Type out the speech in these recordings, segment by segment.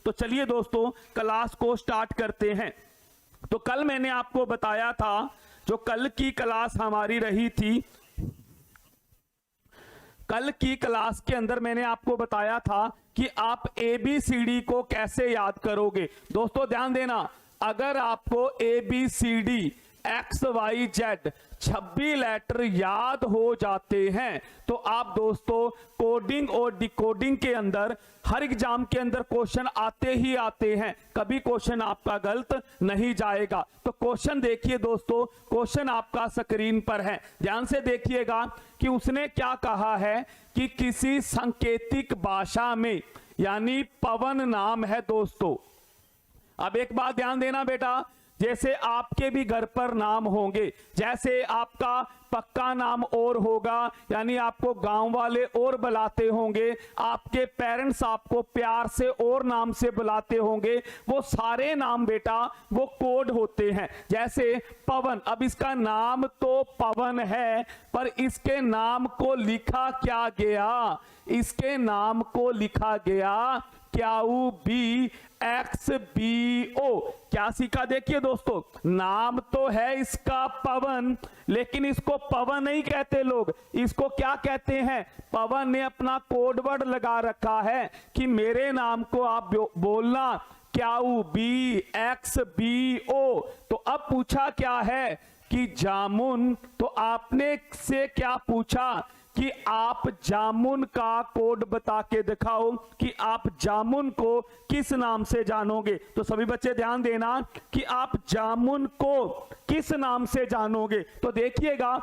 तो चलिए दोस्तों क्लास को स्टार्ट करते हैं। तो कल मैंने आपको बताया था, जो कल की क्लास हमारी रही थी, कल की क्लास के अंदर मैंने आपको बताया था कि आप ABCD को कैसे याद करोगे। दोस्तों ध्यान देना, अगर आपको ABCD XYZ 26 लेटर याद हो जाते हैं तो आप दोस्तों कोडिंग और डिकोडिंग के अंदर हर एग्जाम के अंदर क्वेश्चन आते ही आते हैं, कभी क्वेश्चन आपका गलत नहीं जाएगा। तो क्वेश्चन देखिए दोस्तों, क्वेश्चन आपका स्क्रीन पर है, ध्यान से देखिएगा कि उसने क्या कहा है कि किसी सांकेतिक भाषा में, यानी पवन नाम है दोस्तों। अब एक बात ध्यान देना बेटा, जैसे आपके भी घर पर नाम होंगे, जैसे आपका पक्का नाम और होगा, यानी आपको गांव वाले और बुलाते होंगे, आपके पेरेंट्स आपको प्यार से और नाम से बुलाते होंगे, वो सारे नाम बेटा वो कोड होते हैं। जैसे पवन, अब इसका नाम तो पवन है, पर इसके नाम को लिखा क्या गया, इसके नाम को लिखा गया QBXBO। क्या सीखा देखिए दोस्तों, नाम तो है इसका पवन, लेकिन इसको पवन नहीं कहते लोग, इसको क्या कहते हैं, पवन ने अपना कोड वर्ड लगा रखा है कि मेरे नाम को आप बोलना QBXBO। तो अब पूछा क्या है कि जामुन, तो आपने से क्या पूछा कि आप जामुन का कोड बता के दिखाओ कि आप जामुन को किस नाम से जानोगे। तो सभी बच्चे ध्यान देना कि आप जामुन को किस नाम से जानोगे। तो देखिएगा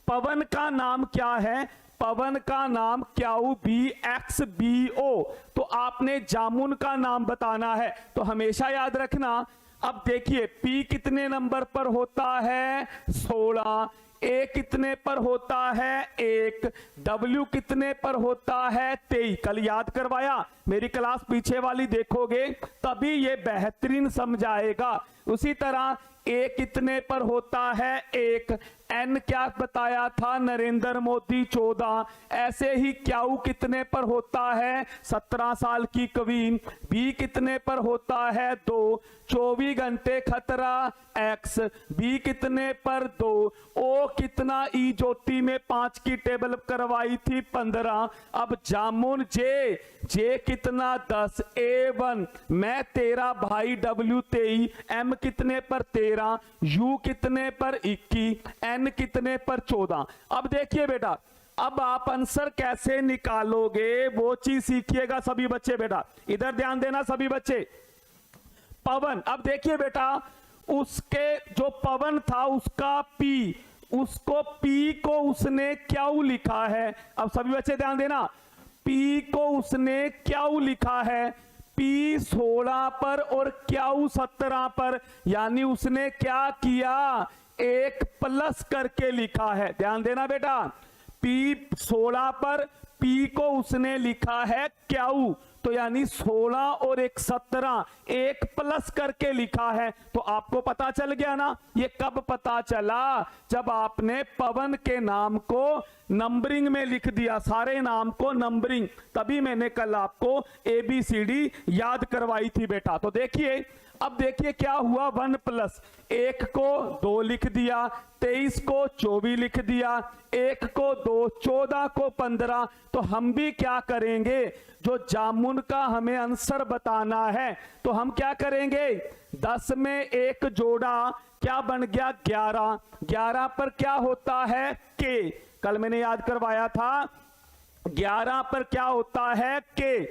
पवन का नाम क्या है, पवन का नाम QBXBO। तो आपने जामुन का नाम बताना है, तो हमेशा याद रखना। अब देखिए P कितने नंबर पर होता है 16, A कितने पर होता है 1, W कितने पर होता है 23। कल याद करवाया, मेरी क्लास पीछे वाली देखोगे तभी ये बेहतरीन समझाएगा। उसी तरह A कितने पर होता है 1, N क्या बताया था नरेंद्र मोदी 14, ऐसे ही क्यू कितने पर होता है 17 साल की क्वीन, B कितने पर होता है 2, 24 घंटे खतरा X, B कितने पर 2, O कितना, E ज्योति में 5 की टेबल करवाई थी 15। अब जामुन J कितना 10, A1 मैं तेरा भाई W 23, M कितने पर 13, U कितने पर 21, N कितने पर 14। अब देखिए बेटा, अब आप आंसर कैसे निकालोगे वो चीज सीखिएगा सभी बच्चे। बेटा इधर ध्यान देना सभी बच्चे, पवन, अब देखिए बेटा उसके जो पवन था उसका P, उसको P को उसने क्यों लिखा है। अब सभी बच्चे ध्यान देना, P को उसने क्यों लिखा है, P 16 पर और क्यू 17 पर, यानी उसने क्या किया, एक प्लस करके लिखा है। ध्यान देना बेटा, P 16 पर P को उसने लिखा है क्यू, तो यानी 16 और एक 17, एक प्लस करके लिखा है। तो आपको पता चल गया ना, ये कब पता चला, जब आपने पवन के नाम को नंबरिंग में लिख दिया, सारे नाम को नंबरिंग, तभी मैंने कल आपको ABCD याद करवाई थी बेटा। तो देखिए, अब देखिए क्या हुआ, 1 प्लस 1 को 2 लिख दिया, 23 को 24 लिख दिया, 1 को 2, 14 को 15। तो हम भी क्या करेंगे, जो जामुन का हमें आंसर बताना है, तो हम क्या करेंगे, 10 में 1 जोड़ा क्या बन गया 11, 11 पर क्या होता है K, कल मैंने याद करवाया था 11 पर क्या होता है K,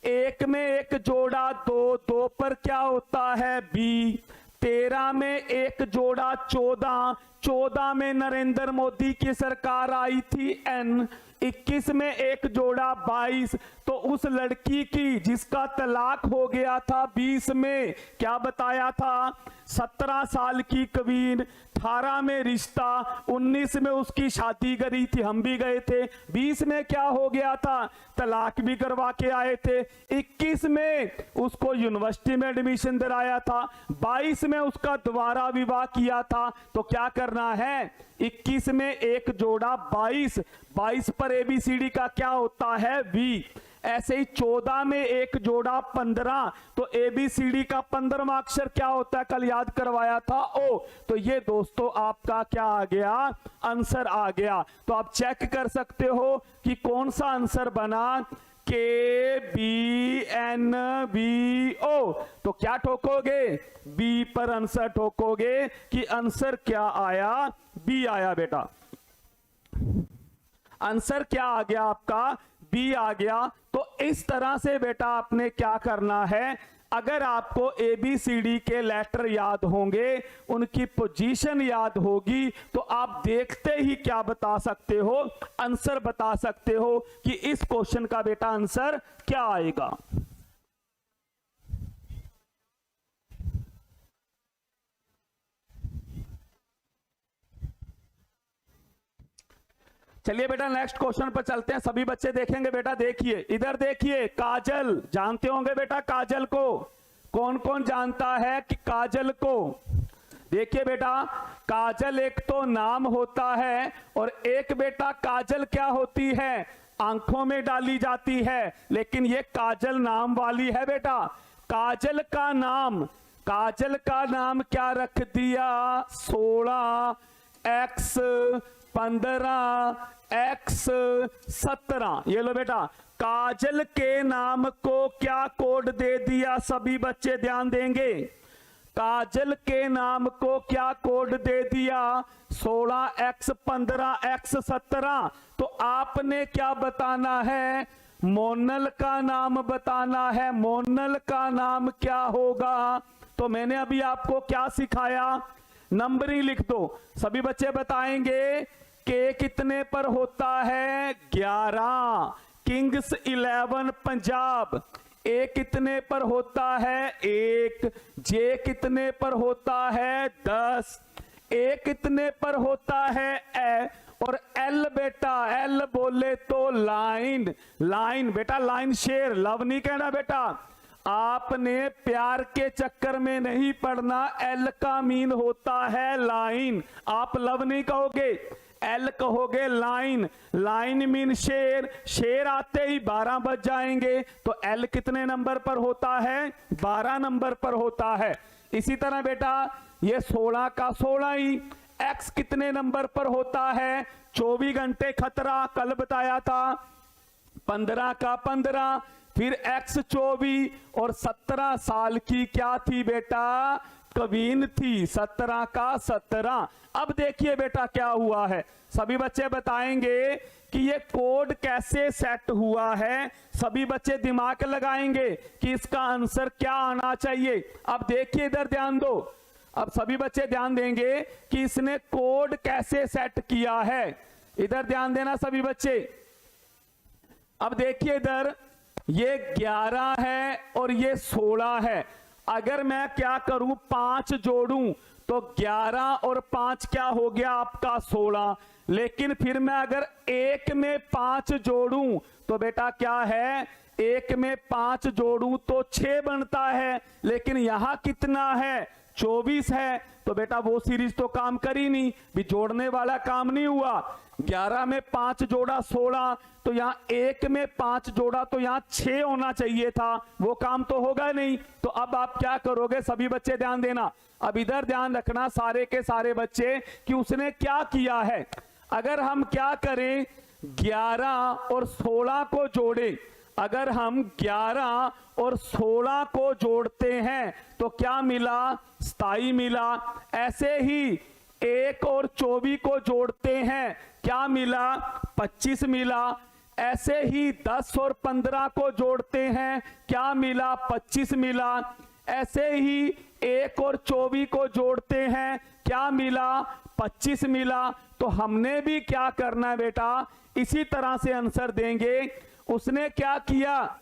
1 में 1 जोड़ा 2, 2 पर क्या होता है B, 13 में 1 जोड़ा 14, 14 में नरेंद्र मोदी की सरकार आई थी N, 21 में 1 जोड़ा 22, तो उस लड़की की जिसका तलाक हो गया था 20 में, क्या बताया था 17 साल की क्वीन, 18 में रिश्ता, 19 में उसकी शादी करी थी, हम भी गए थे, 20 में क्या हो गया था, तलाक भी करवा के आए थे, 21 में उसको यूनिवर्सिटी में एडमिशन दिलाया था, 22 में उसका दोबारा विवाह किया था। तो क्या करना है, 21 में 1 जोड़ा 22, 22 पर ABCD का क्या होता है V, ऐसे ही 14 में एक जोड़ा 15, तो ABCD का 15वां अक्षर क्या होता है, कल याद करवाया था O। तो ये दोस्तों आपका क्या आ गया, आंसर आ गया। तो आप चेक कर सकते हो कि कौन सा आंसर बना, KBNBO। तो क्या ठोकोगे, बी पर आंसर ठोकोगे कि आंसर क्या आया, बी आया बेटा। आंसर क्या आ गया आपका, बी आ गया। तो इस तरह से बेटा आपने क्या करना है, अगर आपको ABCD के लेटर याद होंगे, उनकी पोजीशन याद होगी, तो आप देखते ही क्या बता सकते हो, आंसर बता सकते हो कि इस क्वेश्चन का बेटा आंसर क्या आएगा। चलिए बेटा नेक्स्ट क्वेश्चन पर चलते हैं, सभी बच्चे देखेंगे बेटा। देखिए इधर देखिए, काजल जानते होंगे बेटा, काजल को कौन कौन जानता है कि काजल को, देखिए बेटा काजल एक तो नाम होता है, और एक बेटा काजल क्या होती है, आंखों में डाली जाती है, लेकिन ये काजल नाम वाली है बेटा। काजल का नाम क्या रख दिया, 16 x 15 x 17। ये लो बेटा, काजल के नाम को क्या कोड दे दिया, सभी बच्चे ध्यान देंगे। काजल के नाम को क्या कोड दे दिया, 16 x 15 x 17। तो आपने क्या बताना है, मोनल का नाम बताना है। मोनल का नाम क्या होगा, तो मैंने अभी आपको क्या सिखाया, नंबरिंग लिख दो। सभी बच्चे बताएंगे के कितने पर होता है, 11। किंग्स 11 पंजाब। ए कितने पर होता है, 1। जे कितने पर होता है, 10। ए कितने पर होता है, ए। और एल बेटा, एल बोले तो लाइन। लाइन बेटा, लाइन शेर, लव नहीं कहना बेटा। आपने प्यार के चक्कर में नहीं पढ़ना, एल का मीन होता है लाइन। आप लव नहीं कहोगे, एल कहोगे लाइन। लाइन मीन शेर, शेर आते ही 12 बज जाएंगे। तो एल कितने नंबर पर होता है, 12 नंबर पर होता है। इसी तरह बेटा ये 16 का 16 ही। एक्स कितने नंबर पर होता है, 24 घंटे खतरा, कल बताया था। 15 का 15, फिर एक्स 24, और 17 साल की क्या थी बेटा, कवीन थी। 17 का 17। अब देखिए बेटा क्या हुआ है, सभी बच्चे बताएंगे कि ये कोड कैसे सेट हुआ है। सभी बच्चे दिमाग लगाएंगे कि इसका आंसर क्या आना चाहिए। अब देखिए इधर ध्यान दो, अब सभी बच्चे ध्यान देंगे कि इसने कोड कैसे सेट किया है। इधर ध्यान देना सभी बच्चे। अब देखिए इधर ये 11 है और ये 16 है। अगर मैं क्या करूं, 5 जोड़ूं तो 11 और 5 क्या हो गया आपका 16। लेकिन फिर मैं अगर 1 में 5 जोड़ूं तो बेटा क्या है, 1 में 5 जोड़ूं तो 6 बनता है। लेकिन यहां कितना है, 24 है। तो बेटा वो सीरीज तो काम करी नहीं, भी जोड़ने वाला काम नहीं हुआ। 11 में 5 जोड़ा 16, तो यहां 1 में 5 जोड़ा तो यहां 6 होना चाहिए था, वो काम तो होगा नहीं। तो अब आप क्या करोगे, सभी बच्चे ध्यान देना। अब इधर ध्यान रखना सारे के सारे बच्चे कि उसने क्या किया है। अगर हम क्या करें, 11 और 16 को जोड़े, अगर हम 11 और 16 को जोड़ते हैं तो क्या मिला, 27 मिला। ऐसे ही 1 और 24 को जोड़ते हैं, क्या मिला, 25 मिला। ऐसे ही 10 और 15 को जोड़ते हैं, क्या मिला, 25 मिला। ऐसे ही 1 और 24 को जोड़ते हैं, क्या मिला, 25 मिला। तो हमने भी क्या करना है बेटा, इसी तरह से आंसर देंगे। उसने क्या किया,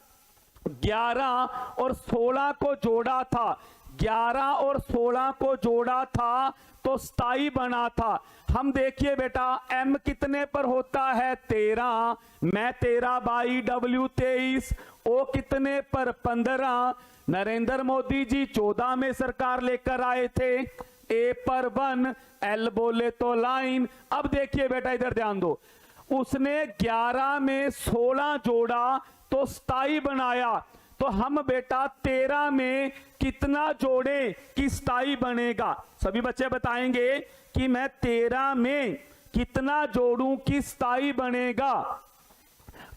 11 और 16 को जोड़ा था, 11 और 16 को जोड़ा था तो 27 बना था। हम देखिए बेटा m कितने पर होता है, 13। मैं 13 बाई W 23। ओ कितने पर, 15। नरेंद्र मोदी जी 14 में सरकार लेकर आए थे। ए पर 1, एल बोले तो लाइन। अब देखिए बेटा इधर ध्यान दो, उसने 11 में 16 जोड़ा तो स्थाई बनाया, तो हम बेटा 13 में कितना जोड़े कि स्थाई बनेगा? सभी बच्चे बताएंगे कि मैं 13 में कितना जोड़ूं कि स्थाई बनेगा।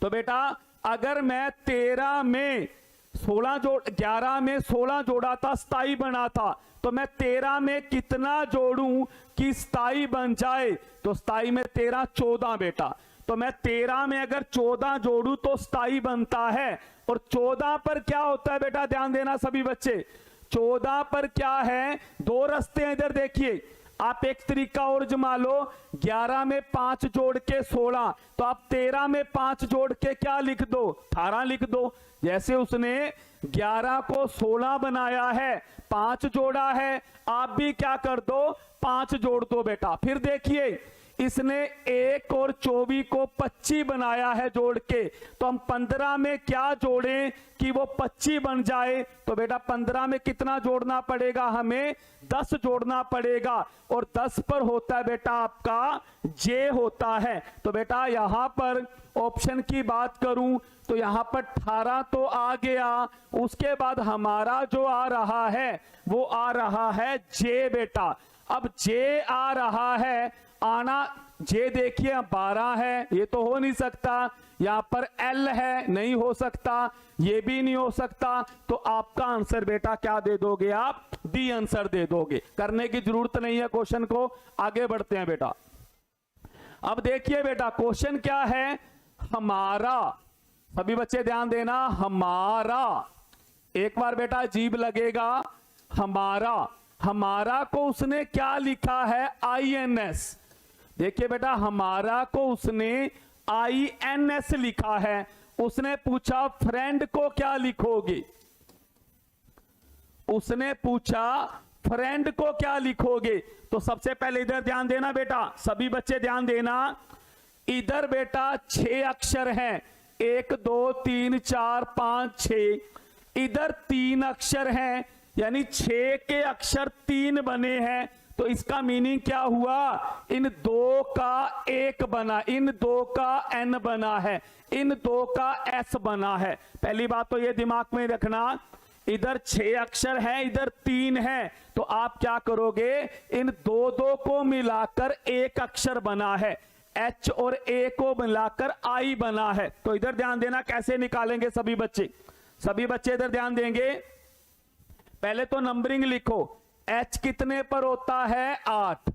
तो बेटा अगर मैं 13 में 11 में 16 जोड़ा था, स्थाई बना था, तो मैं 13 में कितना जोड़ूं कि स्थाई बन जाए? तो स्थाई में 13 14 बेटा, तो मैं 13 में अगर 14 जोड़ूं तो स्थाई बनता है। और 14 पर क्या होता है बेटा, ध्यान देना सभी बच्चे, 14 पर क्या है, दो रास्ते हैं। इधर देखिए, आप एक तरीका और जमा लो, 11 में 5 जोड़ के 16, तो आप 13 में 5 जोड़ के क्या लिख दो, 18 लिख दो। जैसे उसने 11 को 16 बनाया है, 5 जोड़ा है, आप भी क्या कर दो, 5 जोड़ दो बेटा। फिर देखिए इसने 1 और 24 को 25 बनाया है जोड़ के, तो हम 15 में क्या जोड़ें कि वो 25 बन जाए? तो बेटा 15 में कितना जोड़ना पड़ेगा, हमें 10 जोड़ना पड़ेगा। और 10 पर होता है बेटा आपका जे होता है। तो बेटा यहां पर ऑप्शन की बात करूं तो यहां पर 18 तो आ गया, उसके बाद हमारा जो आ रहा है वो आ रहा है जे बेटा। अब जे आ रहा है, आना जे देखिए 12 है, ये तो हो नहीं सकता। यहां पर एल है, नहीं हो सकता, ये भी नहीं हो सकता। तो आपका आंसर बेटा क्या दे दोगे आप, डी आंसर दे दोगे। करने की जरूरत नहीं है क्वेश्चन को, आगे बढ़ते हैं बेटा। अब देखिए बेटा क्वेश्चन क्या है, हमारा, सभी बच्चे ध्यान देना, हमारा, एक बार बेटा अजीब लगेगा, हमारा, हमारा को उसने क्या लिखा है, INS। देखिए बेटा हमारा को उसने INS लिखा है। उसने पूछा फ्रेंड को क्या लिखोगे, उसने पूछा फ्रेंड को क्या लिखोगे? तो सबसे पहले इधर ध्यान देना बेटा, सभी बच्चे ध्यान देना, इधर बेटा 6 अक्षर हैं, 1 2 3 4 5 6, इधर 3 अक्षर हैं, यानी 6 के अक्षर 3 बने हैं। तो इसका मीनिंग क्या हुआ, इन 2 का 1 बना, इन 2 का N बना है, इन 2 का S बना है। पहली बात तो ये दिमाग में रखना, इधर 6 अक्षर है, इधर 3 है, तो आप क्या करोगे, इन 2 को मिलाकर 1 अक्षर बना है, H और A को मिलाकर I बना है। तो इधर ध्यान देना कैसे निकालेंगे सभी बच्चे, सभी बच्चे इधर ध्यान देंगे। पहले तो नंबरिंग लिखो, H कितने पर होता है 8,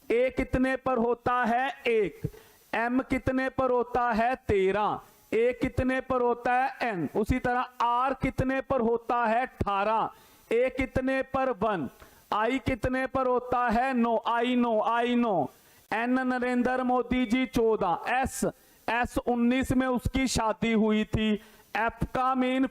A कितने पर होता है 1, M कितने पर होता है 13, A कितने पर होता है N, उसी तरह R कितने पर होता है 18, A कितने पर 1, I कितने पर होता है 9, I नो, N नरेंद्र मोदी जी 14, S 19 में उसकी शादी हुई थी, F का मीन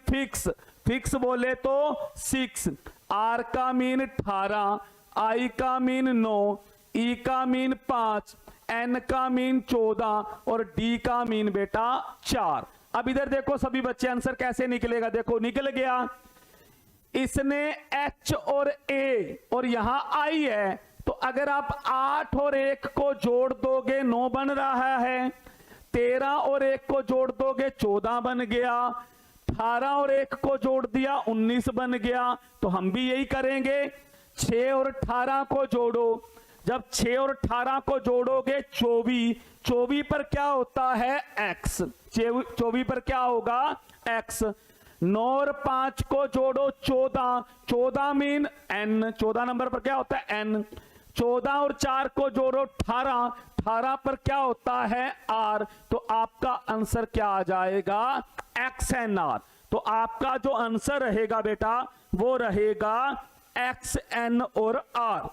फिक्स बोले तो 6, R का मीन 18, I का मीन 9, E का मीन 5, N का मीन 14 और D का मीन बेटा 4। अब इधर देखो सभी बच्चे आंसर कैसे निकलेगा, देखो निकल गया। इसने H और A और यहां I है, तो अगर आप 8 और 1 को जोड़ दोगे 9 बन रहा है, 13 और 1 को जोड़ दोगे 14 बन गया, 18 और 1 को जोड़ दिया 19 बन गया। तो हम भी यही करेंगे, 6 और 18 को जोड़ो, जब 6 और 18 को जोड़ोगे 24 पर क्या होता है x, 24 पर क्या होगा x। 9 और 5 को जोड़ो 14 मीन n, 14 नंबर पर क्या होता है n। 14 और 4 को जोड़ो 18 पर क्या होता है r। तो आपका आंसर क्या आ जाएगा, XNR। तो आपका जो आंसर रहेगा बेटा वो रहेगा XN और R।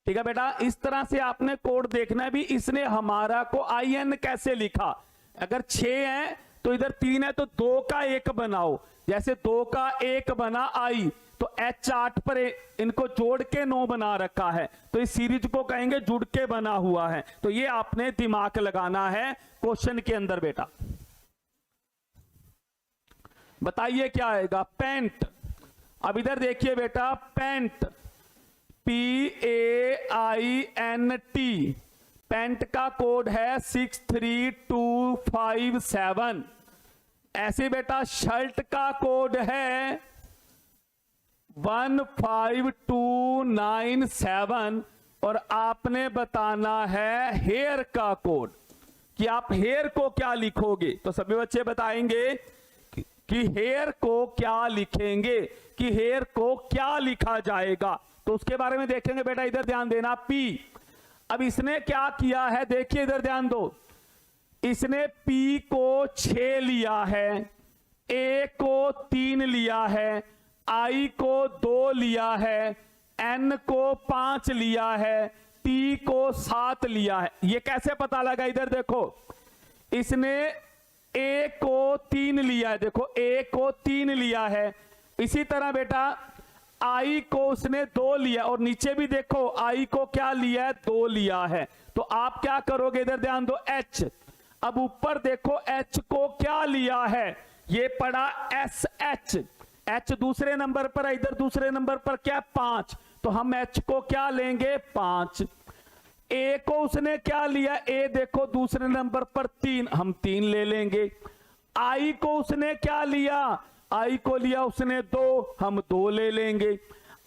ठीक है बेटा, इस तरह से आपने कोड देखना है भी। इसने हमारा को IN कैसे लिखा, अगर 6 है तो इधर 3 है तो 2 का 1 बनाओ, जैसे 2 का 1 बना I, तो H8 पर इनको जोड़ के 9 बना रखा है, तो इस सीरीज को कहेंगे जुड़ के बना हुआ है। तो ये आपने दिमाग लगाना है क्वेश्चन के अंदर बेटा। बताइए क्या आएगा? पेंट। अब इधर देखिए बेटा, पेंट, PAINT, पेंट का कोड है 63257। ऐसे बेटा शर्ट का कोड है 15297। और आपने बताना है हेयर का कोड, कि आप हेयर को क्या लिखोगे। तो सभी बच्चे बताएंगे कि हेयर को क्या लिखेंगे, कि हेयर को क्या लिखा जाएगा। तो उसके बारे में देखेंगे बेटा। इधर ध्यान देना, P। अब इसने क्या किया है, देखिए इधर ध्यान दो। इसने P को 6 लिया है, A को 3 लिया है, I को 2 लिया है, N को 5 लिया है, T को 7 लिया है। ये कैसे पता लगा? इधर देखो, इसने A को 3 लिया है, देखो A को 3 लिया है। इसी तरह बेटा I को उसने 2 लिया, और नीचे भी देखो I को क्या लिया है? 2 लिया है। तो आप क्या करोगे? इधर ध्यान दो, H। अब ऊपर देखो H को क्या लिया है? ये पड़ा SH। H दूसरे नंबर पर है, इधर दूसरे नंबर पर क्या? 5। तो हम H को क्या लेंगे? 5। A को उसने क्या लिया? A देखो दूसरे नंबर पर 3, हम 3 ले लेंगे। I को उसने क्या लिया? I को लिया उसने 2, हम 2 ले लेंगे।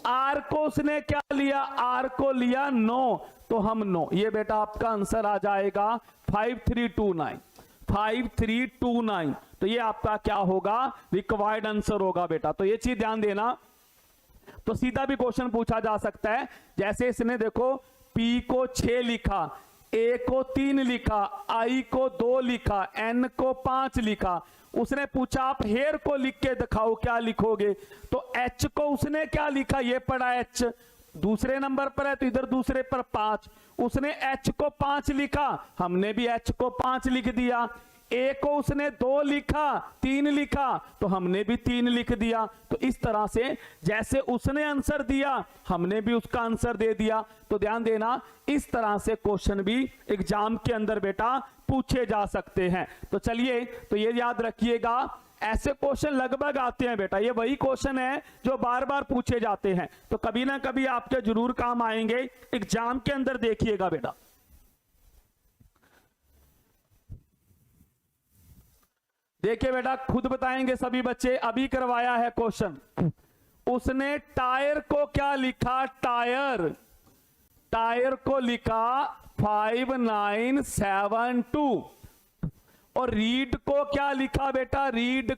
R को उसने क्या लिया? R को लिया 9, तो हम 9। ये बेटा आपका आंसर आ जाएगा 5329, 5329। तो ये आपका क्या होगा? रिक्वायर्ड आंसर होगा बेटा। तो ये चीज ध्यान देना। तो सीधा भी क्वेश्चन पूछा जा सकता है, जैसे इसने देखो P को 6 लिखा, A को 3 लिखा, I को 2 लिखा, N को 5 लिखा। उसने पूछा आप हेयर को लिख के दिखाओ, क्या लिखोगे? तो H को उसने क्या लिखा? ये पड़ा H, दूसरे नंबर पर है तो इधर दूसरे पर 5। उसने H को 5 लिखा, हमने भी H को 5 लिख दिया। A को उसने 2 लिखा, 3 लिखा, तो हमने भी 3 लिख दिया। तो इस तरह से जैसे उसने आंसर दिया, हमने भी उसका आंसर दे दिया। तो ध्यान देना, इस तरह से क्वेश्चन भी एग्जाम के अंदर बेटा पूछे जा सकते हैं। तो चलिए, तो ये याद रखिएगा, ऐसे क्वेश्चन लगभग आते हैं बेटा। ये वही क्वेश्चन है जो बार बार पूछे जाते हैं, तो कभी ना कभी आपके जरूर काम आएंगे एग्जाम के अंदर। देखिएगा बेटा, देखिए बेटा, खुद बताएंगे सभी बच्चे। अभी करवाया है क्वेश्चन। उसने टायर को क्या लिखा? टायर, टायर को लिखा 5972। और रीड को क्या लिखा बेटा? रीड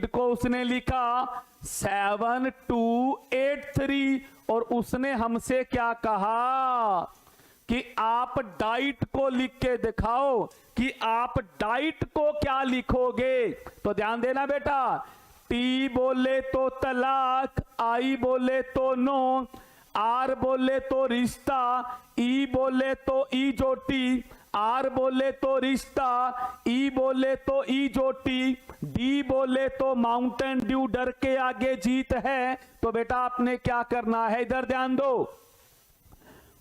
को उसने लिखा 7283। और उसने हमसे क्या कहा कि आप डाइट को लिख के दिखाओ, कि आप डाइट को क्या लिखोगे। तो ध्यान देना बेटा, T बोले तो तलाक, I बोले तो नो, R बोले तो रिश्ता, E बोले तो इजोटी, R बोले तो रिश्ता, E बोले तो इजोटी, D बोले तो माउंटेन ड्यू, डर के आगे जीत है। तो बेटा आपने क्या करना है? इधर ध्यान दो।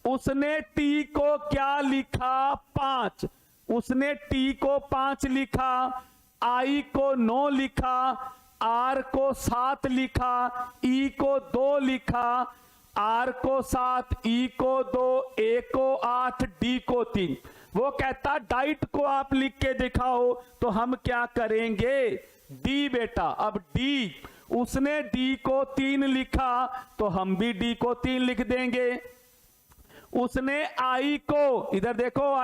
उसने T को क्या लिखा? 5। उसने T को 5 लिखा, I को 9 लिखा, R को 7 लिखा, E को 2 लिखा, R को 7, E को 2, A को 8, D को 3। वो कहता डाइट को आप लिख के दिखाओ, तो हम क्या करेंगे? D बेटा। अब D, उसने D को 3 लिखा, तो हम भी D को 3 लिख देंगे। उसने I को, इधर देखो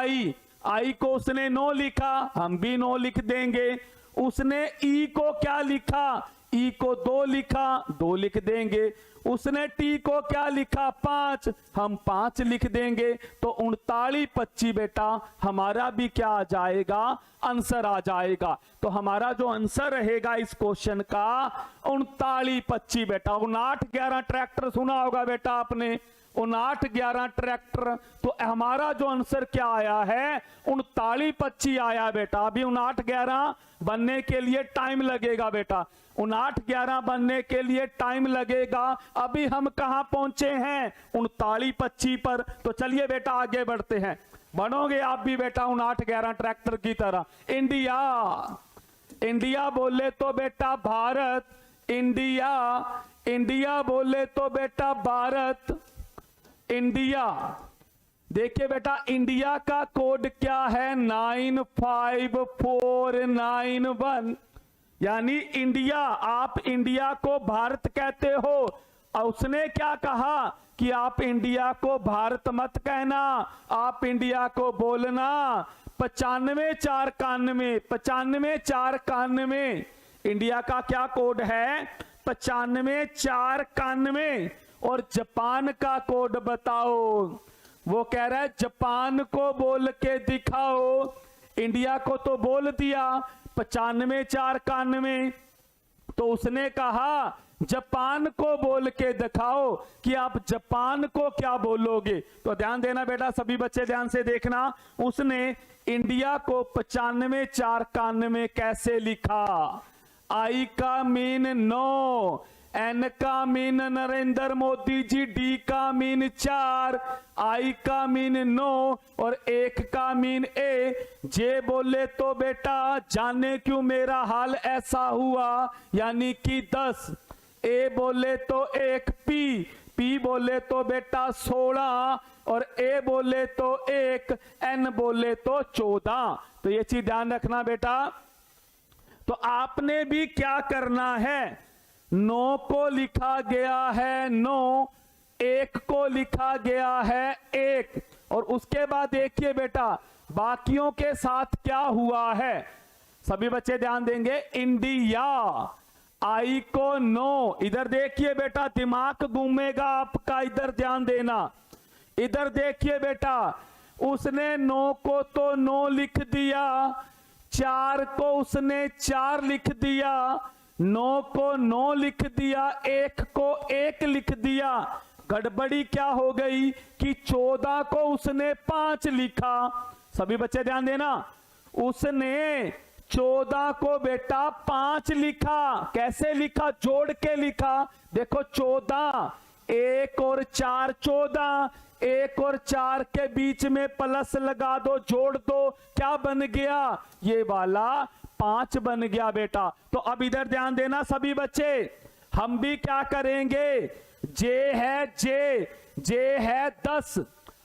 I को उसने 9 लिखा, हम भी 9 लिख देंगे। उसने E को क्या लिखा? E को 2 लिखा, 2 लिख देंगे। उसने T को क्या लिखा? 5, हम 5 लिख देंगे। तो 3925 बेटा हमारा भी क्या आ जाएगा? आंसर आ जाएगा। तो हमारा जो आंसर रहेगा इस क्वेश्चन का 3925 बेटा। 5911 ट्रैक्टर सुना होगा बेटा आपने, 5911 ट्रैक्टर। तो हमारा जो आंसर क्या आया है? 3925 आया बेटा। अभी 5911 बनने के लिए टाइम लगेगा बेटा, 5911 बनने के लिए टाइम लगेगा। अभी हम कहां पहुंचे हैं? 3925 पर। तो चलिए बेटा आगे बढ़ते हैं। बनोगे आप भी बेटा 5911 ट्रैक्टर की तरह। इंडिया, इंडिया बोले तो बेटा भारत, इंडिया, इंडिया बोले तो बेटा भारत, इंडिया। देखिए बेटा इंडिया का कोड क्या है, 95491, यानी इंडिया। आप इंडिया को भारत कहते हो और उसने क्या कहा कि आप इंडिया को भारत मत कहना, आप इंडिया को बोलना 95 491। इंडिया का क्या कोड है, 95 और जापान का कोड बताओ। वो कह रहा है जापान को बोल के दिखाओ। इंडिया को तो बोल दिया 95 तो उसने कहा जापान को बोल के दिखाओ कि आप जापान को क्या बोलोगे। तो ध्यान देना बेटा, सभी बच्चे ध्यान से देखना, उसने इंडिया को 95 कैसे लिखा। आई का मीन नो, एन का मीन नरेंद्र मोदी जी, डी का मीन 4, आई का मीन नो और 1 का मीन ए। जे बोले तो बेटा जाने क्यों मेरा हाल ऐसा हुआ, यानी कि 10। ए बोले तो 1, पी बोले तो बेटा 16 और ए बोले तो 1, एन बोले तो 14। तो ये चीज ध्यान रखना बेटा। तो आपने भी क्या करना है, 9 को लिखा गया है 9, 1 को लिखा गया है 1 और उसके बाद देखिए बेटा बाकियों के साथ क्या हुआ है। सभी बच्चे ध्यान देंगे, इंडिया, आई को 9, इधर देखिए बेटा दिमाग घूमेगा आपका, इधर ध्यान देना। इधर देखिए बेटा उसने 9 को तो 9 लिख दिया, 4 को उसने 4 लिख दिया, 9 को 9 लिख दिया, 1 को 1 लिख दिया। गड़बड़ी क्या हो गई कि 14 को उसने 5 लिखा। सभी बच्चे ध्यान देना, उसने 14 को बेटा 5 लिखा। कैसे लिखा, जोड़ के लिखा। देखो 14, 1 और 4 14, 1 और 4 के बीच में प्लस लगा दो, जोड़ दो, क्या बन गया, ये वाला 5 बन गया बेटा। तो अब इधर ध्यान देना सभी बच्चे, हम भी क्या करेंगे, जे है 10,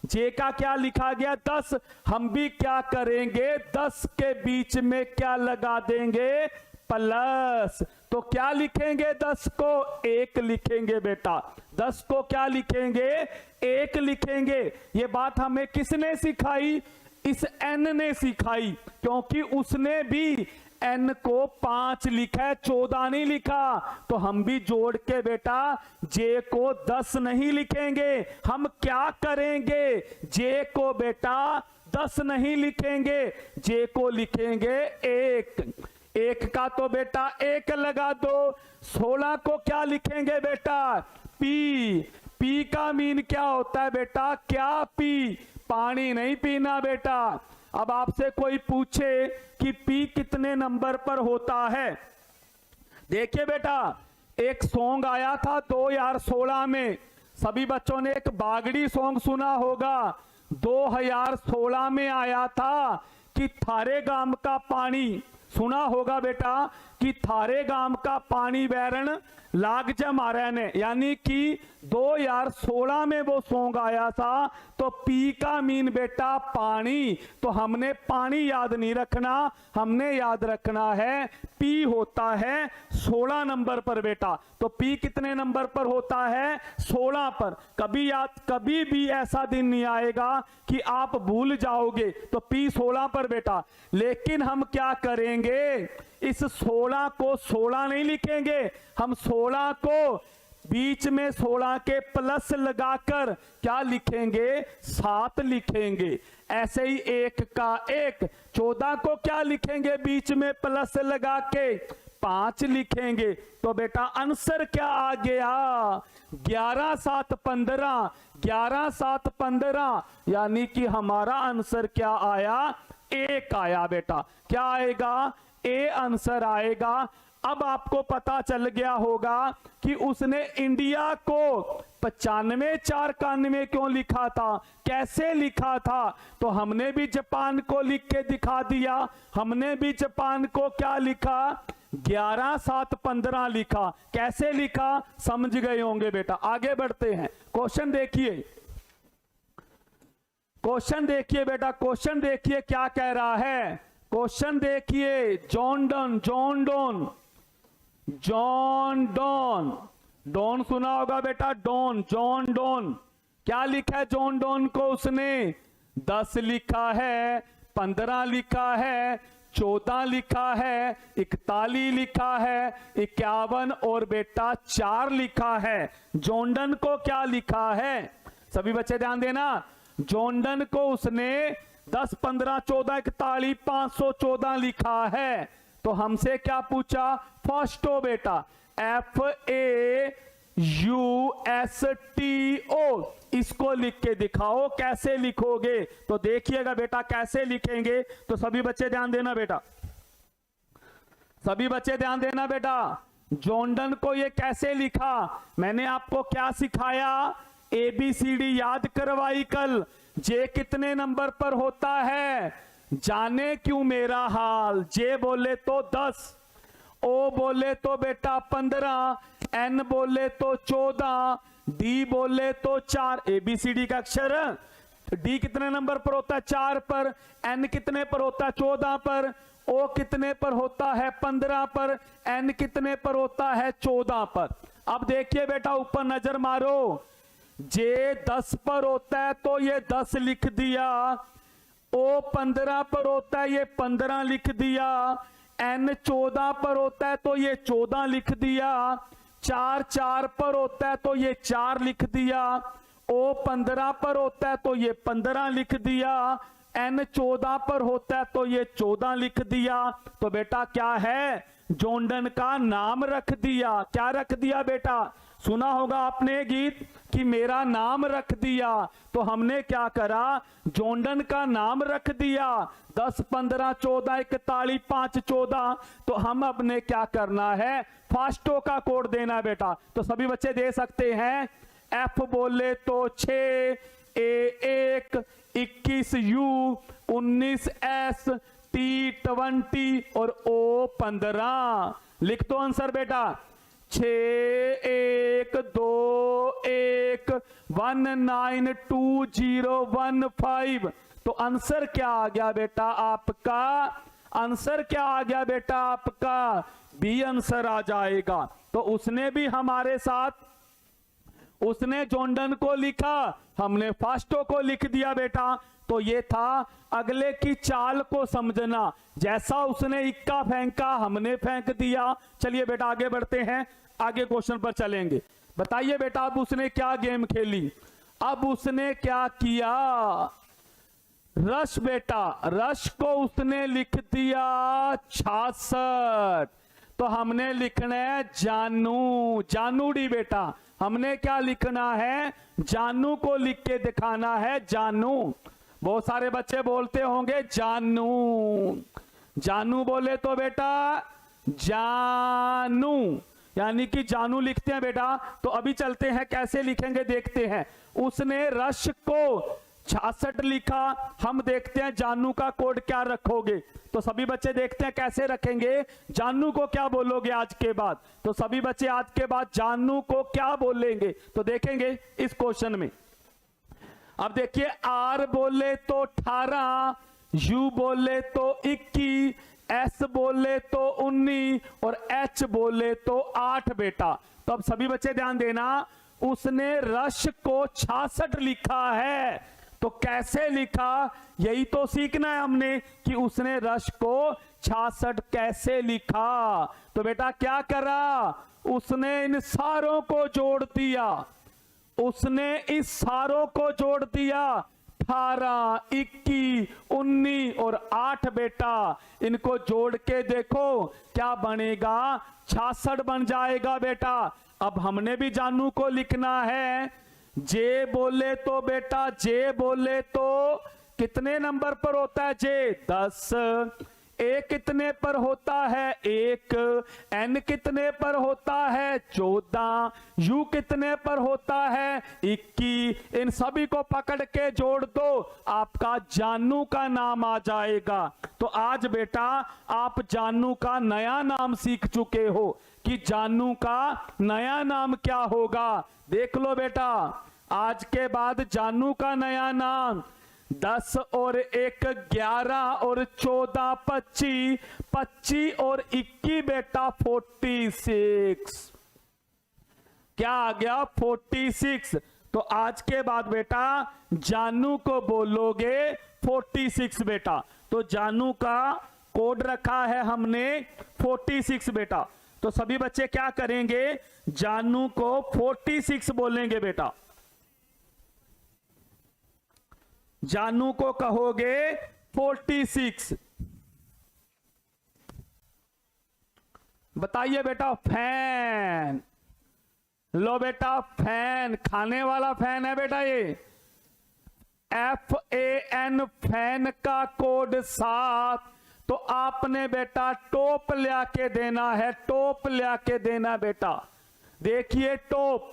जे का क्या लिखा गया 10, हम भी क्या करेंगे 10 के बीच में क्या लगा देंगे, प्लस। तो क्या लिखेंगे, 10 को 1 लिखेंगे बेटा, 10 को क्या लिखेंगे, 1 लिखेंगे। ये बात हमें किसने सिखाई, इस एन ने सिखाई, क्योंकि उसने भी एन को 5 लिखा है, 14 नहीं लिखा। तो हम भी जोड़ के बेटा जे को 10 नहीं लिखेंगे, हम क्या करेंगे, जे को बेटा 10 नहीं लिखेंगे, जे को लिखेंगे 1 का तो बेटा 1 लगा दो। 16 को क्या लिखेंगे बेटा, पी का मीन क्या होता है बेटा, क्या पी, पानी नहीं पीना बेटा। अब आपसे कोई पूछे कि पी कितने नंबर पर होता है, देखिए बेटा एक सॉन्ग आया था 2016 में, सभी बच्चों ने एक बागड़ी सॉन्ग सुना होगा। 2016 में आया था कि थारे गांव का पानी, सुना होगा बेटा कि थारे गांव का पानी बैरन लाग जा मारे ने, यानी कि 2016 में वो सॉन्ग आया था। तो पी का मीन बेटा पानी, तो हमने पानी याद नहीं रखना, हमने याद रखना है पी होता है 16 नंबर पर बेटा। तो पी कितने नंबर पर होता है, 16 पर। कभी भी ऐसा दिन नहीं आएगा कि आप भूल जाओगे, तो पी 16 पर बेटा। लेकिन हम क्या करेंगे, इस 16 को 16 नहीं लिखेंगे, हम 16 को बीच में 16 के प्लस लगाकर क्या लिखेंगे, 7 लिखेंगे। ऐसे ही 1 का 1, 14 को क्या लिखेंगे, बीच में प्लस लगा के 5 लिखेंगे। तो बेटा आंसर क्या आ गया, 11 7 15, 11 7 15, यानी कि हमारा आंसर क्या आया, 1 आया बेटा। क्या आएगा, ए आंसर आएगा। अब आपको पता चल गया होगा कि उसने इंडिया को 95 4 91 क्यों लिखा था, कैसे लिखा था? तो हमने भी जापान को लिख के दिखा दिया। हमने भी जापान को क्या लिखा? 11 7 15 लिखा। कैसे लिखा समझ गए होंगे बेटा। आगे बढ़ते हैं, क्वेश्चन देखिए, क्वेश्चन देखिए बेटा, क्वेश्चन देखिए क्या कह रहा है। क्वेश्चन देखिए, John Don, John Don, John Don, Don सुना होगा बेटा, डॉन, जॉन डॉन। क्या लिखा है जॉन डॉन को? उसने 10 लिखा है, 15 लिखा है, 14 लिखा है, 41 लिखा है, 51 और बेटा 4 लिखा है। जॉनडन को क्या लिखा है? सभी बच्चे ध्यान देना, जॉनडन को उसने 10 15 14 41 514 लिखा है। तो हमसे क्या पूछा? फर्स्ट हो बेटा, FAUSTO, इसको लिख के दिखाओ। कैसे लिखोगे? तो देखिएगा बेटा कैसे लिखेंगे। तो सभी बच्चे ध्यान देना बेटा, सभी बच्चे ध्यान देना बेटा। जॉनडन को ये कैसे लिखा? मैंने आपको क्या सिखाया? ABCD याद करवाई कल। जे कितने नंबर पर होता है? जाने क्यों मेरा हाल। जे बोले तो 10, O बोले तो बेटा 15, N बोले तो 14, D बोले तो 4। ABCD का अक्षर D कितने नंबर पर होता है? 4 पर। N कितने पर होता है? 14 पर। O कितने पर होता है? 15 पर। N कितने पर होता है? 14 पर। अब देखिए बेटा, ऊपर नजर मारो। जे 10 पर होता है तो ये 10 लिख दिया। O 15 पर होता है, ये 15 लिख दिया। N 14 पर होता है तो ये 14 लिख दिया। 4 4 पर होता है तो ये 4 लिख दिया। O 15 पर होता है तो ये 15 लिख दिया। N 14 पर होता है तो ये 14 लिख दिया। तो बेटा क्या है? जॉनडन का नाम रख दिया। क्या रख दिया बेटा? सुना होगा आपने गीत कि मेरा नाम रख दिया। तो हमने क्या करा? जॉनडन का नाम रख दिया। 10 15 14 41 5 14। तो हम अपने क्या करना है? फास्टो का कोड देना बेटा। तो सभी बच्चे दे सकते हैं। F बोले तो 6, A 1, 21 U, 19 S, T 20 और O 15। लिख दो आंसर बेटा। 6 1 2 1 192015। तो आंसर क्या आ गया बेटा आपका? आंसर क्या आ गया बेटा आपका? बी आंसर आ जाएगा। तो उसने भी हमारे साथ, उसने जॉनडन को लिखा, हमने फास्टो को लिख दिया बेटा। तो ये था अगले की चाल को समझना। जैसा उसने इक्का फेंका हमने फेंक दिया। चलिए बेटा आगे बढ़ते हैं, आगे क्वेश्चन पर चलेंगे। बताइए बेटा अब उसने क्या गेम खेली? अब उसने क्या किया? रश बेटा, रश को उसने लिख दिया 66। तो हमने लिखना है जानू, जानूडी बेटा। हमने क्या लिखना है? जानू को लिख के दिखाना है, जानू। बहुत सारे बच्चे बोलते होंगे जानू, जानू बोले तो बेटा जानू, यानी कि जानू लिखते हैं बेटा। तो अभी चलते हैं कैसे लिखेंगे देखते हैं। उसने रश को 66 लिखा, हम देखते हैं जानू का कोड क्या रखोगे। तो सभी बच्चे देखते हैं कैसे रखेंगे। जानू को क्या बोलोगे आज के बाद? तो सभी बच्चे आज के बाद जानू को क्या बोलेंगे? तो देखेंगे इस क्वेश्चन में। अब देखिए, आर बोले तो 18, यू बोले तो 21, एस बोले तो 19 और एच बोले तो 8 बेटा। तो अब सभी बच्चे ध्यान देना, उसने रश को 66 लिखा है। तो कैसे लिखा, यही तो सीखना है हमने कि उसने रश को 66 कैसे लिखा। तो बेटा क्या करा, उसने इन सारों को जोड़ दिया, उसने इस सारों को जोड़ दिया। 18, 21, 19 और 8 बेटा, इनको जोड़ के देखो क्या बनेगा, 66 बन जाएगा बेटा। अब हमने भी जानू को लिखना है। जे बोले तो बेटा, जे बोले तो कितने नंबर पर होता है जे? 10। ए कितने पर होता है 1, एन कितने पर होता है 14, यू कितने पर होता है 21। इन सभी को पकड़ के जोड़ दो, आपका जानू का नाम आ जाएगा। तो आज बेटा आप जानू का नया नाम सीख चुके हो कि जानू का नया नाम क्या होगा। देख लो बेटा, आज के बाद जानू का नया नाम 10 और 1 11 और 14 25, 25 और 21 बेटा 46। क्या आ गया 46। तो आज के बाद बेटा जानू को बोलोगे 46 बेटा। तो जानू का कोड रखा है हमने 46 बेटा। तो सभी बच्चे क्या करेंगे, जानू को 46 बोलेंगे बेटा। जानू को कहोगे 46। बताइए बेटा फैन। लो बेटा फैन, खाने वाला फैन है बेटा ये। FAN फैन का कोड 7। तो आपने बेटा टोप ले के देना है, टोप ले के देना बेटा। देखिए टोप,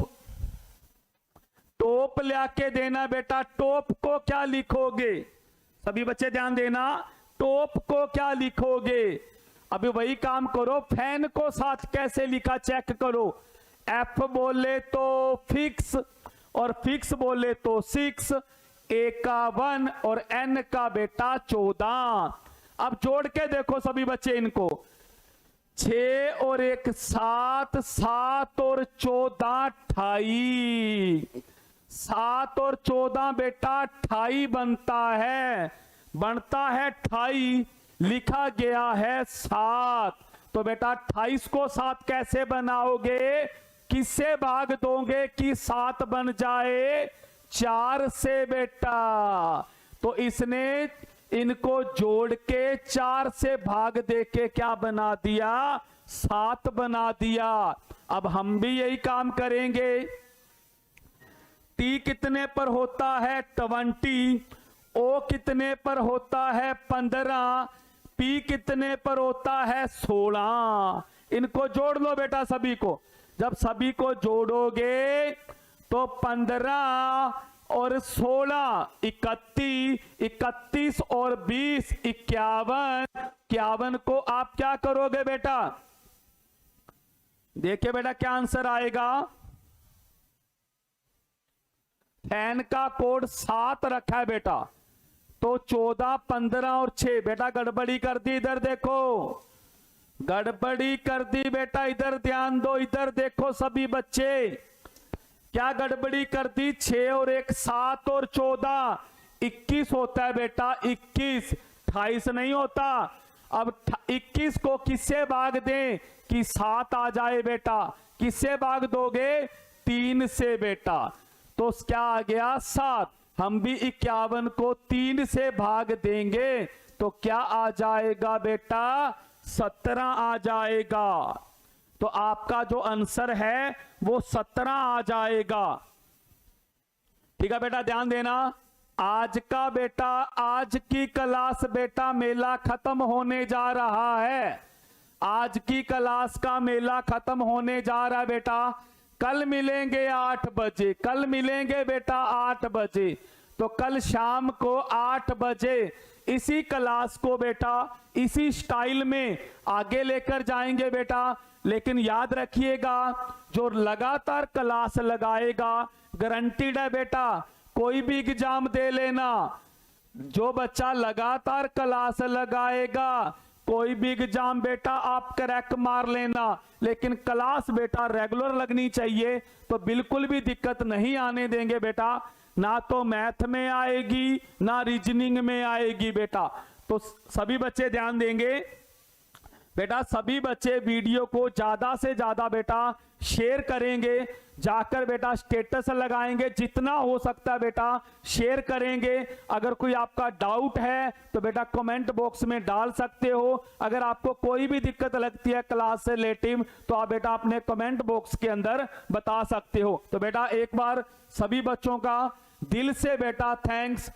टोप ले के देना बेटा। टोप को क्या लिखोगे, सभी बच्चे ध्यान देना, टोप को क्या लिखोगे। अभी वही काम करो, फैन को साथ कैसे लिखा चेक करो। F बोले तो फिक्स, और फिक्स बोले तो 6, A का 1 और N का बेटा 14। अब जोड़ के देखो सभी बच्चे इनको, 6 और 1 7, 7 और 14 28, 7 और 14 बेटा 28 बनता है, बनता है 28, लिखा गया है 7। तो बेटा 28 को 7 कैसे बनाओगे, किससे भाग दोगे कि 7 बन जाए, 4 से बेटा। तो इसने इनको जोड़ के 4 से भाग दे के क्या बना दिया, 7 बना दिया। अब हम भी यही काम करेंगे। T कितने पर होता है 20, O कितने पर होता है 15, P कितने पर होता है 16। इनको जोड़ लो बेटा सभी को। जब सभी को जोड़ोगे तो 15 और 16 31, 31 और 20 51, 51 को आप क्या करोगे बेटा, देखिए बेटा क्या आंसर आएगा। फैन का कोड 7 रखा है बेटा, तो 14 15 और 6 बेटा गड़बड़ी कर दी। इधर देखो, गड़बड़ी कर दी बेटा, इधर ध्यान दो, इधर देखो सभी बच्चे, क्या गड़बड़ी कर दी। 6 और 1 7 और 14 21 होता है बेटा, 21 28 नहीं होता। अब 21 को किससे भाग दें कि 7 आ जाए बेटा, किससे भाग दोगे 3 से बेटा। तो क्या आ गया 7। हम भी 51 को 3 से भाग देंगे तो क्या आ जाएगा बेटा 17 आ जाएगा। तो आपका जो आंसर है वो 17 आ जाएगा। ठीक है बेटा ध्यान देना। आज का बेटा, आज की क्लास बेटा मेला खत्म होने जा रहा है। आज की क्लास का मेला खत्म होने जा रहा है बेटा। कल मिलेंगे 8 बजे, कल मिलेंगे बेटा 8 बजे। तो कल शाम को 8 बजे इसी क्लास को बेटा इसी स्टाइल में आगे लेकर जाएंगे बेटा। लेकिन याद रखिएगा, जो लगातार क्लास लगाएगा गारंटीड है बेटा, कोई भी एग्जाम दे लेना। जो बच्चा लगातार क्लास लगाएगा कोई भी एग्जाम बेटा आप क्रैक मार लेना। लेकिन क्लास बेटा रेगुलर लगनी चाहिए, तो बिल्कुल भी दिक्कत नहीं आने देंगे बेटा। ना तो मैथ में आएगी ना रीजनिंग में आएगी बेटा। तो सभी बच्चे ध्यान देंगे बेटा, सभी बच्चे वीडियो को ज्यादा से ज्यादा बेटा शेयर करेंगे, जाकर बेटा स्टेटस लगाएंगे, जितना हो सकता है बेटा शेयर करेंगे। अगर कोई आपका डाउट है तो बेटा कमेंट बॉक्स में डाल सकते हो। अगर आपको कोई भी दिक्कत लगती है क्लास से रिलेटिव तो आप बेटा अपने कमेंट बॉक्स के अंदर बता सकते हो। तो बेटा एक बार सभी बच्चों का दिल से बेटा थैंक्स।